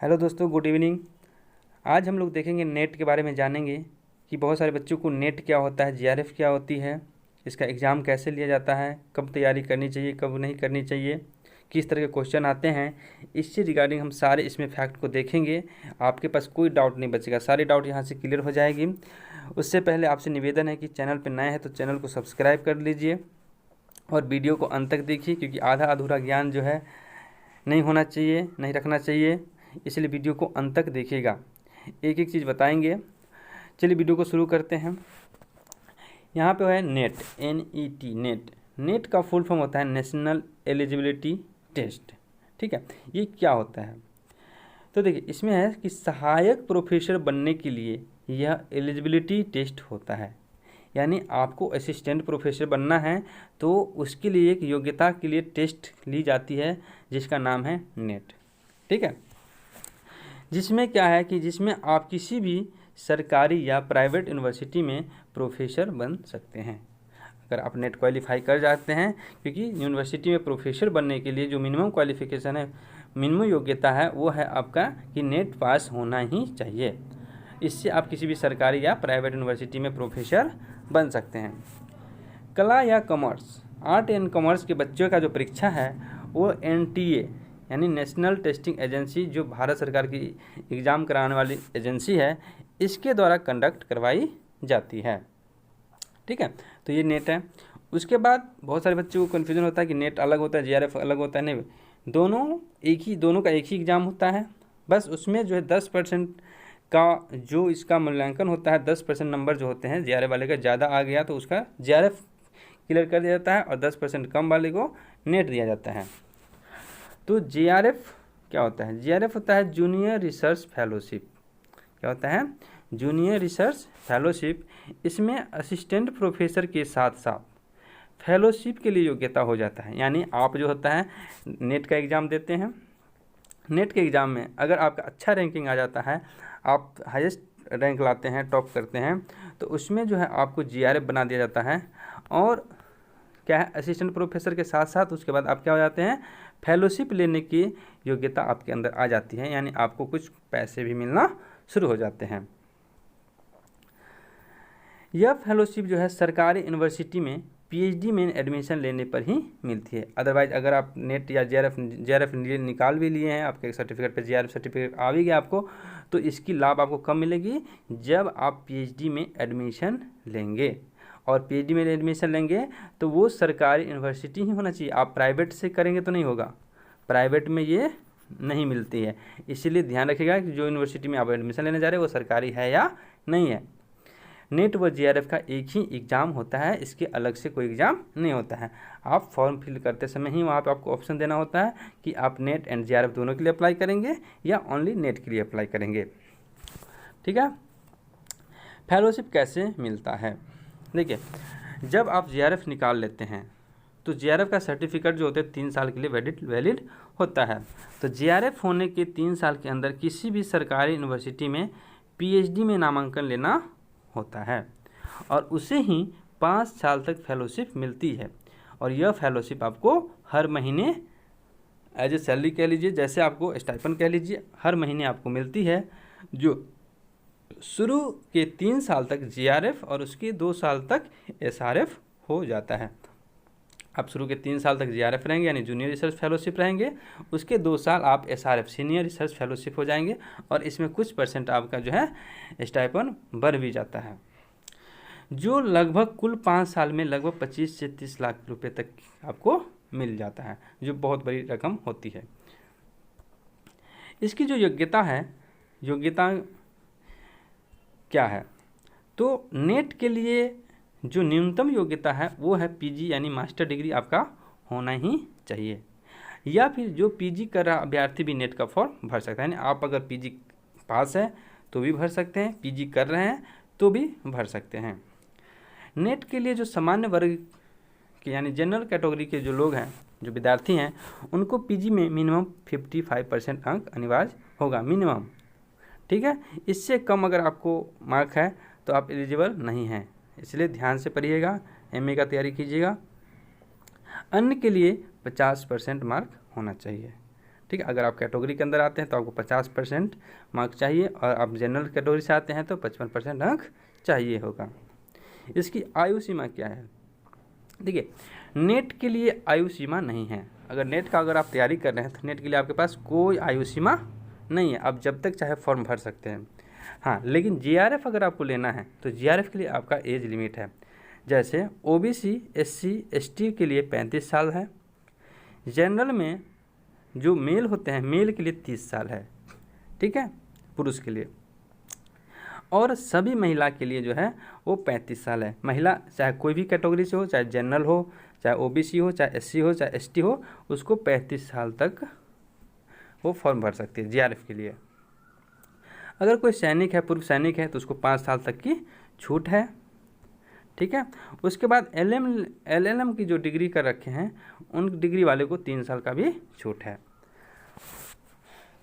Hello दोस्तों, good evening. आज हम लोग देखेंगे नेट के बारे में, जानेंगे कि बहुत सारे बच्चों को नेट क्या होता है, जीआरएफ क्या होती है, इसका एग्ज़ाम कैसे लिया जाता है, कब तैयारी करनी चाहिए, कब नहीं करनी चाहिए, किस तरह के क्वेश्चन आते हैं। इससे रिगार्डिंग हम सारे इसमें फैक्ट को देखेंगे। आपके पास कोई डाउट नहीं बचेगा, सारे डाउट यहाँ से क्लियर हो जाएगी। उससे पहले आपसे निवेदन है कि चैनल पर नए हैं तो चैनल को सब्सक्राइब कर लीजिए और वीडियो को अंत तक देखिए, क्योंकि आधा अधूरा ज्ञान जो है नहीं होना चाहिए, नहीं रखना चाहिए। इसलिए वीडियो को अंत तक देखिएगा, एक एक चीज़ बताएंगे। चलिए वीडियो को शुरू करते हैं। यहाँ पे है नेट, NET, नेट। नेट का फुल फॉर्म होता है नेशनल एलिजिबिलिटी टेस्ट। ठीक है, ये क्या होता है? तो देखिए, इसमें है कि सहायक प्रोफेसर बनने के लिए यह एलिजिबिलिटी टेस्ट होता है। यानी आपको असिस्टेंट प्रोफेसर बनना है तो उसके लिए एक योग्यता के लिए टेस्ट ली जाती है जिसका नाम है नेट। ठीक है, जिसमें क्या है कि जिसमें आप किसी भी सरकारी या प्राइवेट यूनिवर्सिटी में प्रोफेसर बन सकते हैं अगर आप नेट क्वालिफाई कर जाते हैं। क्योंकि यूनिवर्सिटी में प्रोफेसर बनने के लिए जो मिनिमम क्वालिफिकेशन है, मिनिमम योग्यता है, वो है आपका कि नेट पास होना ही चाहिए। इससे आप किसी भी सरकारी या प्राइवेट यूनिवर्सिटी में प्रोफेसर बन सकते हैं। कला या कॉमर्स, आर्ट एंड कॉमर्स के बच्चों का जो परीक्षा है वो NTA यानी नेशनल टेस्टिंग एजेंसी, जो भारत सरकार की एग्ज़ाम कराने वाली एजेंसी है, इसके द्वारा कंडक्ट करवाई जाती है। ठीक है, तो ये नेट है। उसके बाद बहुत सारे बच्चों को कन्फ्यूजन होता है कि नेट अलग होता है, जीआरएफ अलग होता है। नहीं, दोनों का एक ही एग्ज़ाम होता है। बस उसमें जो है 10% का जो इसका मूल्यांकन होता है, 10% नंबर जो होते हैं जीआरएफ वाले का ज़्यादा आ गया तो उसका जीआरएफ क्लियर कर दिया जाता है और 10% कम वाले को नेट दिया जाता है। तो जीआरएफ क्या होता है? जीआरएफ होता है जूनियर रिसर्च फेलोशिप। क्या होता है? Junior research fellowship. इसमें असिस्टेंट प्रोफेसर के साथ साथ फेलोशिप के लिए योग्यता हो जाता है। यानी आप जो होता है नेट का एग्ज़ाम देते हैं, नेट के एग्ज़ाम में अगर आपका अच्छा रैंकिंग आ जाता है, आप हाईएस्ट रैंक लाते हैं, टॉप करते हैं, तो उसमें जो है आपको जीआरएफ बना दिया जाता है। और क्या है, असिस्टेंट प्रोफेसर के साथ साथ उसके बाद आप क्या हो जाते हैं, फेलोशिप लेने की योग्यता आपके अंदर आ जाती है। यानी आपको कुछ पैसे भी मिलना शुरू हो जाते हैं। यह फेलोशिप जो है सरकारी यूनिवर्सिटी में PhD में एडमिशन लेने पर ही मिलती है। अदरवाइज अगर आप नेट या JRF निकाल भी लिए हैं, आपके सर्टिफिकेट पे JRF सर्टिफिकेट आ भी गया आपको, तो इसकी लाभ आपको कब मिलेगी? जब आप PhD में एडमिशन लेंगे। और PhD में एडमिशन लेंगे तो वो सरकारी यूनिवर्सिटी ही होना चाहिए। आप प्राइवेट से करेंगे तो नहीं होगा, प्राइवेट में ये नहीं मिलती है। इसीलिए ध्यान रखिएगा कि जो यूनिवर्सिटी में आप एडमिशन लेने जा रहे हैं वो सरकारी है या नहीं है। नेट व जीआरएफ का एक ही एग्ज़ाम होता है, इसके अलग से कोई एग्ज़ाम नहीं होता है। आप फॉर्म फिल करते समय ही वहाँ पे आपको ऑप्शन देना होता है कि आप नेट एंड जीआरएफ दोनों के लिए अप्लाई करेंगे या ओनली नेट के लिए अप्लाई करेंगे। ठीक है, फेलोशिप कैसे मिलता है? देखिए, जब आप जीआरएफ निकाल लेते हैं तो जीआरएफ का सर्टिफिकेट जो होता है 3 साल के लिए वैलिड होता है। तो जीआरएफ होने के 3 साल के अंदर किसी भी सरकारी यूनिवर्सिटी में PhD में नामांकन लेना होता है और उसे ही 5 साल तक फेलोशिप मिलती है। और यह फेलोशिप आपको हर महीने एज ए सैलरी कह लीजिए, जैसे आपको स्टाइपेंड कह लीजिए, हर महीने आपको मिलती है, जो शुरू के 3 साल तक जीआरएफ और उसके 2 साल तक SRF हो जाता है। आप शुरू के 3 साल तक जीआरएफ रहेंगे यानी जूनियर रिसर्च फेलोशिप रहेंगे, उसके 2 साल आप SRF सीनियर रिसर्च फेलोशिप हो जाएंगे और इसमें कुछ % आपका जो है स्टाइपेंड बढ़ भी जाता है, जो लगभग कुल 5 साल में लगभग 25 से 30 लाख रुपए तक आपको मिल जाता है, जो बहुत बड़ी रकम होती है। इसकी जो योग्यता है, योग्यता क्या है? तो नेट के लिए जो न्यूनतम योग्यता है वो है PG यानी मास्टर डिग्री आपका होना ही चाहिए। या फिर जो PG कर रहा अभ्यर्थी भी नेट का फॉर्म भर सकता है। यानी आप अगर PG पास है तो भी भर सकते हैं, PG कर रहे हैं तो भी भर सकते हैं। नेट के लिए जो सामान्य वर्ग के यानी जनरल कैटेगरी के जो लोग हैं, जो विद्यार्थी हैं, उनको PG में मिनिमम 55% अंक अनिवार्य होगा, मिनिमम। ठीक है, इससे कम अगर आपको मार्क है तो आप एलिजिबल नहीं हैं, इसलिए ध्यान से पढ़िएगा, MA का तैयारी कीजिएगा। अन्य के लिए 50% मार्क होना चाहिए। ठीक है। अगर आप कैटेगरी के अंदर आते हैं तो आपको 50% मार्क चाहिए, और आप जनरल कैटेगरी से आते हैं तो 55% अंक चाहिए होगा। इसकी आयु सीमा क्या है? देखिए, नेट के लिए आयु सीमा नहीं है। अगर नेट का अगर आप तैयारी कर रहे हैं तो नेट के लिए आपके पास कोई आयु सीमा नहीं है, आप जब तक चाहे फॉर्म भर सकते हैं। हाँ, लेकिन जीआरएफ अगर आपको लेना है तो जीआरएफ के लिए आपका एज लिमिट है। जैसे ओबीसी, एससी, एसटी के लिए 35 साल है। जनरल में जो मेल होते हैं, मेल के लिए 30 साल है, ठीक है, पुरुष के लिए। और सभी महिला के लिए जो है वो 35 साल है। महिला चाहे कोई भी कैटेगरी से हो, चाहे जनरल हो, चाहे ओबीसी हो, चाहे एससी हो, चाहे एसटी हो, उसको 35 साल तक वो फॉर्म भर सकती है जीआरएफ के लिए। अगर कोई सैनिक है, पूर्व सैनिक है, तो उसको 5 साल तक की छूट है, ठीक है। उसके बाद एलएलएम की जो डिग्री कर रखे हैं उन डिग्री वाले को 3 साल का भी छूट है।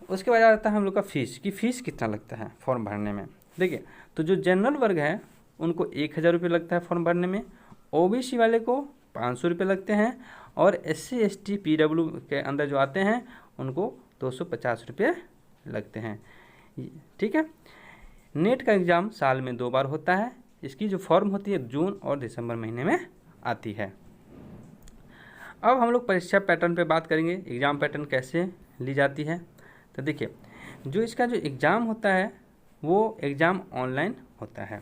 उसके बाद आता है हम लोग का फीस, कि फ़ीस कितना लगता है फॉर्म भरने में। देखिए, तो जो जनरल वर्ग है उनको 1000 रुपये लगता है फॉर्म भरने में, ओबीसी वाले को 500 रुपये लगते हैं, और एससी, एसटी, पीडब्ल्यू के अंदर जो आते हैं उनको 250 रुपये लगते हैं, ठीक है। नेट का एग्ज़ाम साल में 2 बार होता है। इसकी जो फॉर्म होती है जून और दिसंबर महीने में आती है। अब हम लोग परीक्षा पैटर्न पे बात करेंगे, एग्ज़ाम पैटर्न कैसे ली जाती है। तो देखिए, जो इसका जो एग्ज़ाम होता है वो एग्ज़ाम ऑनलाइन होता है।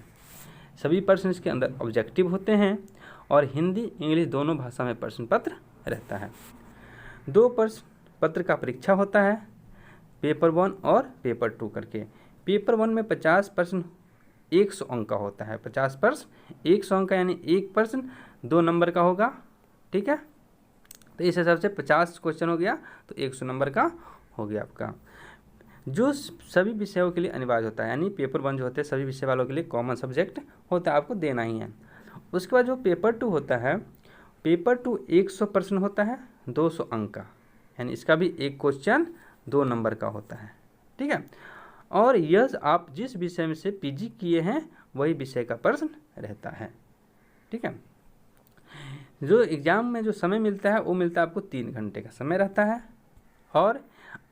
सभी प्रश्न इसके अंदर ऑब्जेक्टिव होते हैं, और हिंदी इंग्लिश दोनों भाषा में प्रश्न पत्र रहता है। 2 प्रश्न पत्र का परीक्षा होता है, पेपर 1 और पेपर 2 करके। पेपर 1 में 50 प्रश्न 100 अंक का होता है। 50 प्रश्न 100 अंक का, यानी एक प्रश्न 2 नंबर का होगा, ठीक है। तो इस हिसाब से 50 क्वेश्चन हो गया तो 100 नंबर का हो गया आपका, जो सभी विषयों के लिए अनिवार्य होता है। यानी पेपर 1 जो होते हैं सभी विषय वालों के लिए कॉमन सब्जेक्ट होता है, आपको देना ही है। उसके बाद जो पेपर 2 होता है, पेपर 2 100 प्रश्न होता है, 200 अंक का, यानी इसका भी एक क्वेश्चन 2 नंबर का होता है, ठीक है। और यह आप जिस विषय में से पीजी किए हैं वही विषय का प्रश्न रहता है, ठीक है। जो एग्ज़ाम में जो समय मिलता है वो मिलता है आपको 3 घंटे का समय रहता है, और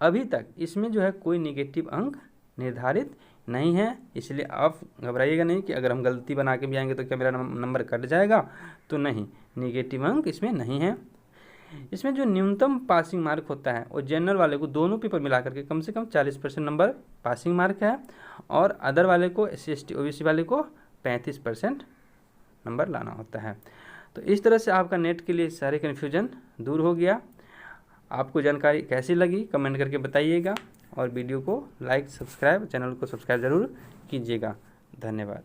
अभी तक इसमें जो है कोई नेगेटिव अंक निर्धारित नहीं है। इसलिए आप घबराइएगा नहीं कि अगर हम गलती बना के भी आएंगे तो क्या मेरा नंबर कट जाएगा, तो नहीं, नेगेटिव अंक इसमें नहीं है। इसमें जो न्यूनतम पासिंग मार्क होता है वो जनरल वाले को दोनों पेपर मिला करके कम से कम 40% नंबर पासिंग मार्क है, और अदर वाले को एससी, एसटी, ओबीसी वाले को 35% नंबर लाना होता है। तो इस तरह से आपका नेट के लिए सारे कन्फ्यूजन दूर हो गया। आपको जानकारी कैसी लगी कमेंट करके बताइएगा, और वीडियो को लाइक, सब्सक्राइब, चैनल को सब्सक्राइब ज़रूर कीजिएगा। धन्यवाद।